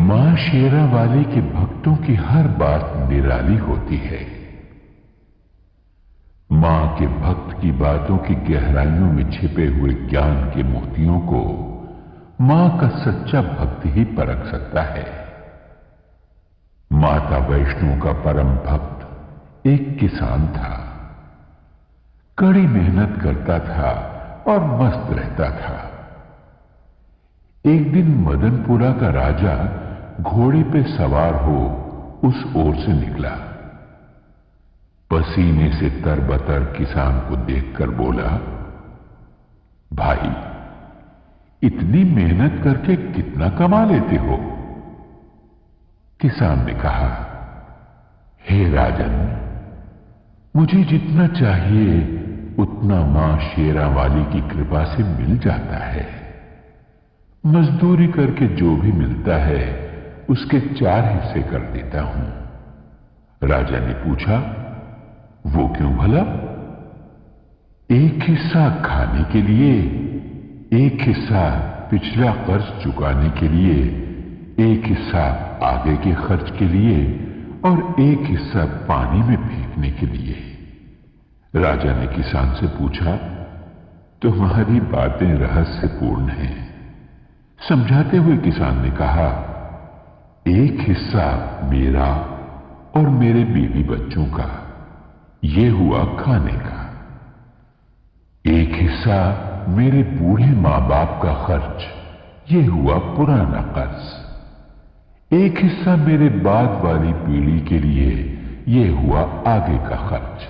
मां शेरा वाली के भक्तों की हर बात निराली होती है। मां के भक्त की बातों की गहराइयों में छिपे हुए ज्ञान के मोतियों को मां का सच्चा भक्त ही परख सकता है। माता वैष्णो का परम भक्त एक किसान था। कड़ी मेहनत करता था और मस्त रहता था। एक दिन मदनपुरा का राजा घोड़े पे सवार हो उस ओर से निकला। पसीने से तरबतर किसान को देखकर बोला, भाई, इतनी मेहनत करके कितना कमा लेते हो? किसान ने कहा, हे राजन, मुझे जितना चाहिए उतना मां शेरा वाली की कृपा से मिल जाता है। मजदूरी करके जो भी मिलता है उसके 4 हिस्से कर देता हूं। राजा ने पूछा, वो क्यों भला? एक हिस्सा खाने के लिए, एक हिस्सा पिछला कर्ज चुकाने के लिए, एक हिस्सा आगे के खर्च के लिए और एक हिस्सा पानी में फेंकने के लिए। राजा ने किसान से पूछा, तुम्हारी बातें रहस्यपूर्ण हैं। समझाते हुए किसान ने कहा, एक हिस्सा मेरा और मेरे बीवी बच्चों का, यह हुआ खाने का। एक हिस्सा मेरे बूढ़े मां बाप का खर्च, यह हुआ पुराना कर्ज। एक हिस्सा मेरे बाद वाली पीढ़ी के लिए, यह हुआ आगे का खर्च।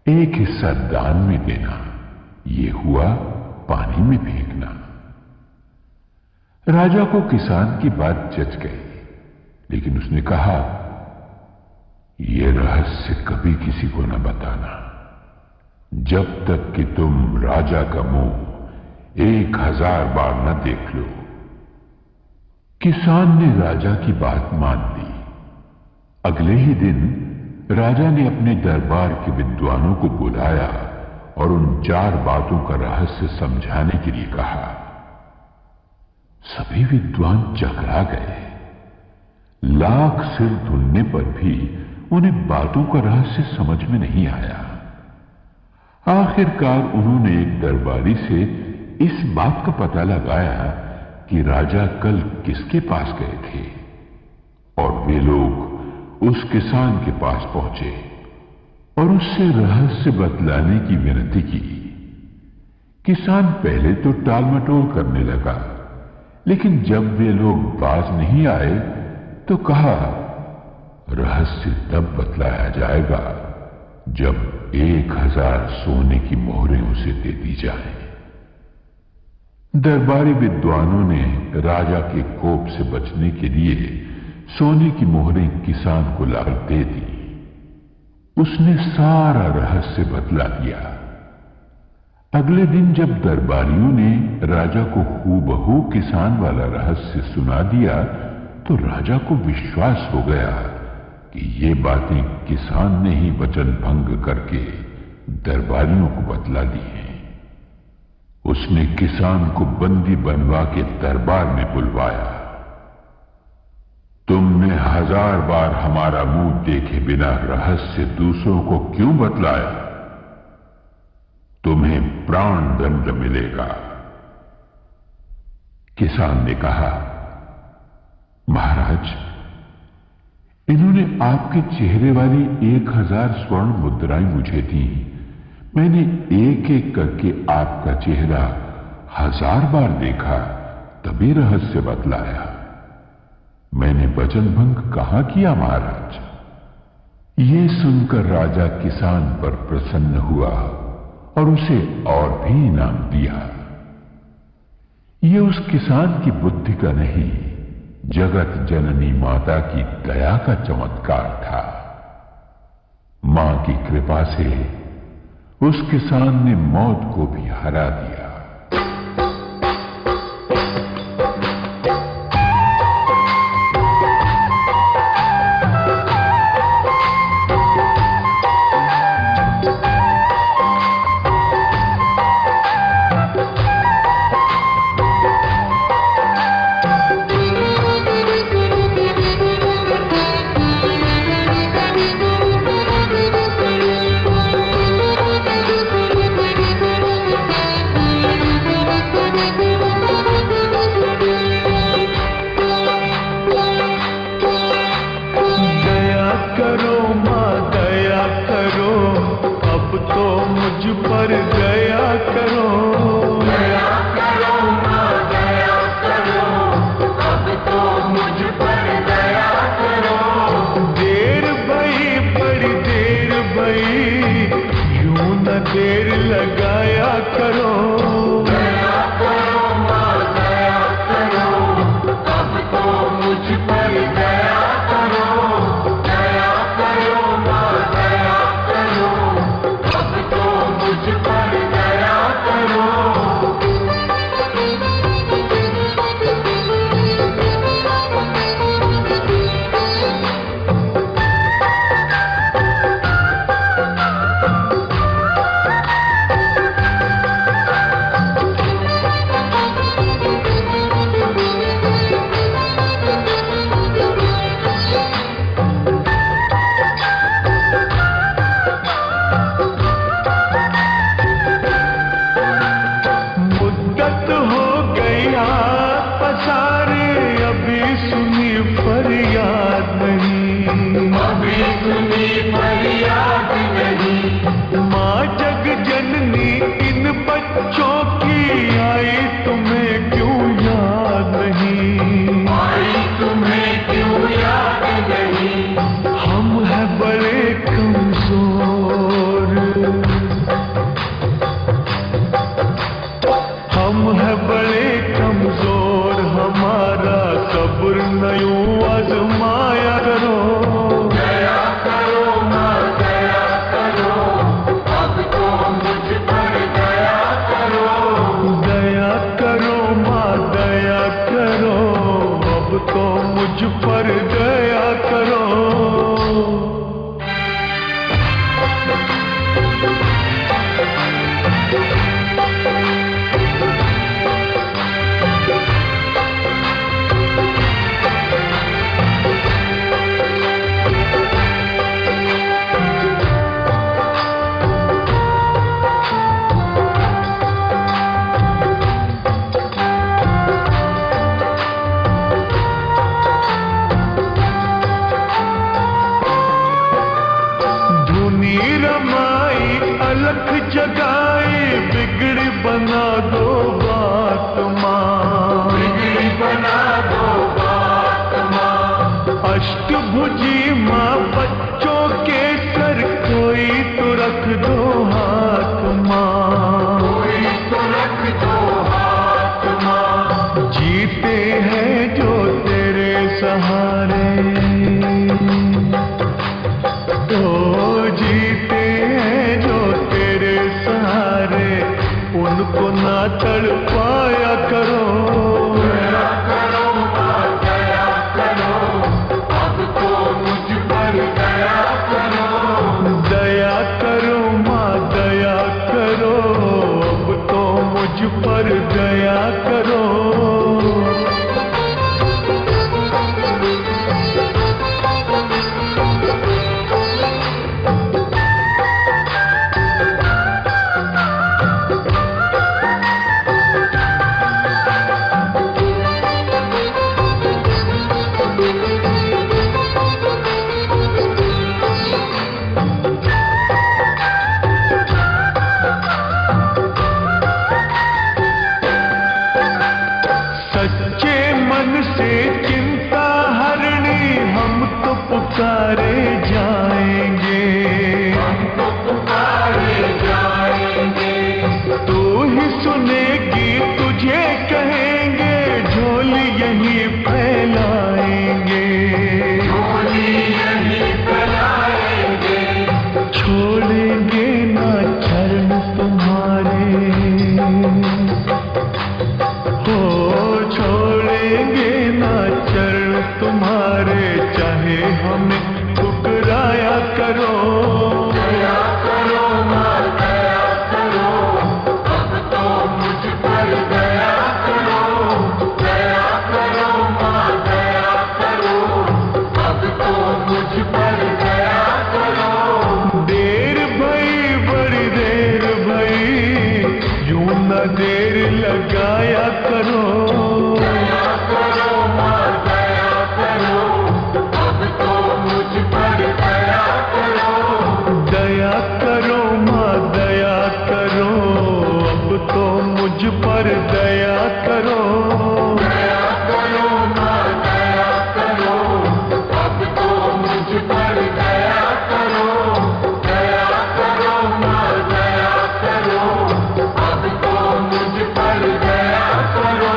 एक हिस्सा दान में देना, यह हुआ पानी में फेंकना। राजा को किसान की बात जच गई, लेकिन उसने कहा, यह रहस्य कभी किसी को न बताना, जब तक कि तुम राजा का मुंह 1000 बार न देख लो। किसान ने राजा की बात मान ली। अगले ही दिन राजा ने अपने दरबार के विद्वानों को बुलाया और उन 4 बातों का रहस्य समझाने के लिए कहा। सभी विद्वान चकरा गए। लाख सिर धुनने पर भी उन्हें बातों का रहस्य समझ में नहीं आया। आखिरकार उन्होंने एक दरबारी से इस बात का पता लगाया कि राजा कल किसके पास गए थे, और वे लोग उस किसान के पास पहुंचे और उससे रहस्य बतलाने की विनती की। किसान पहले तो टालमटोल करने लगा, लेकिन जब वे लोग बाज नहीं आए तो कहा, रहस्य तब बतलाया जाएगा जब 1000 सोने की मोहरें उसे दे दी जाएं। दरबारी विद्वानों ने राजा के कोप से बचने के लिए सोने की मोहरें किसान को लाकर दे दी। उसने सारा रहस्य बतला दिया। अगले दिन जब दरबारियों ने राजा को हूबहू किसान वाला रहस्य सुना दिया तो राजा को विश्वास हो गया कि ये बातें किसान ने ही वचन भंग करके दरबारियों को बतला दी हैं। उसने किसान को बंदी बनवा के दरबार में बुलवाया। तुमने 1000 बार हमारा मुंह देखे बिना रहस्य दूसरों को क्यों बतलाया? तुम्हें प्राण दंड मिलेगा। किसान ने कहा, महाराज, इन्होंने आपके चेहरे वाली 1000 स्वर्ण मुद्राएं मुझे दी। मैंने एक एक करके आपका चेहरा 1000 बार देखा, तभी रहस्य बतलाया। मैंने वचन भंग कहां किया महाराज? ये सुनकर राजा किसान पर प्रसन्न हुआ और उसे और भी इनाम दिया। ये उस किसान की बुद्धि का नहीं, जगत जननी माता की दया का चमत्कार था। मां की कृपा से उस किसान ने मौत को भी हरा दिया। न यूं आजमाया करो। दया करो माँ दया करो, अब तो मुझ पर दया करो। दया करो माँ दया करो, अब तो मुझ पर दया करो। रमाई अलख जगाई, बिगड़ी बना दो बात माँ, बिगड़ी बना दो बात माँ। अष्टभुजी माँ बच्चों के सर कोई तो रख दो हाथ माँ, कोई तो रख दो हाथ माँ। जीते हैं जो तेरे सहारे, तो जीते हैं जो तेरे सहारे, उनको ना तड़पाया करो। दया करो माँ दया करो, अब तो मुझ पर दया करो। दया करो माँ दया करो, अब तो मुझ पर दया करो। सच्चे मन से चिंता हरणी हम तो पुकारे जाएंगे, हम तो पुकारे जाएंगे। तू ही सुनेगी तुझे कहेंगे, झोली यहीं फैलाएंगे, झोली यहीं फैलाएंगे। छोड़ेंगे ना चरण तुम्हारे, छोड़ेंगे ना चरण तुम्हारे, चाहे हमें ठुकराया करो। दया करो माँ दया करो, अब तो मुझ पर दया करो। दया करो माँ दया करो, अब तो मुझ पर दया करो। देर भई बड़ी देर भई, यूं न देर लगाया करो। दया करो माँ दया करो, अब तो मुझ पर दया करो। दया करो माँ दया करो, अब तो मुझ पर दया करो। दया करो माँ दया करो, अब तो मुझ पर दया करो। दया करो माँ दया करो, अब तो मुझ पर दया करो।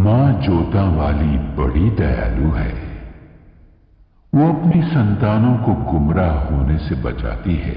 मां जोता वाली बड़ी दयालु है। वो अपनी संतानों को गुमराह होने से बचाती है।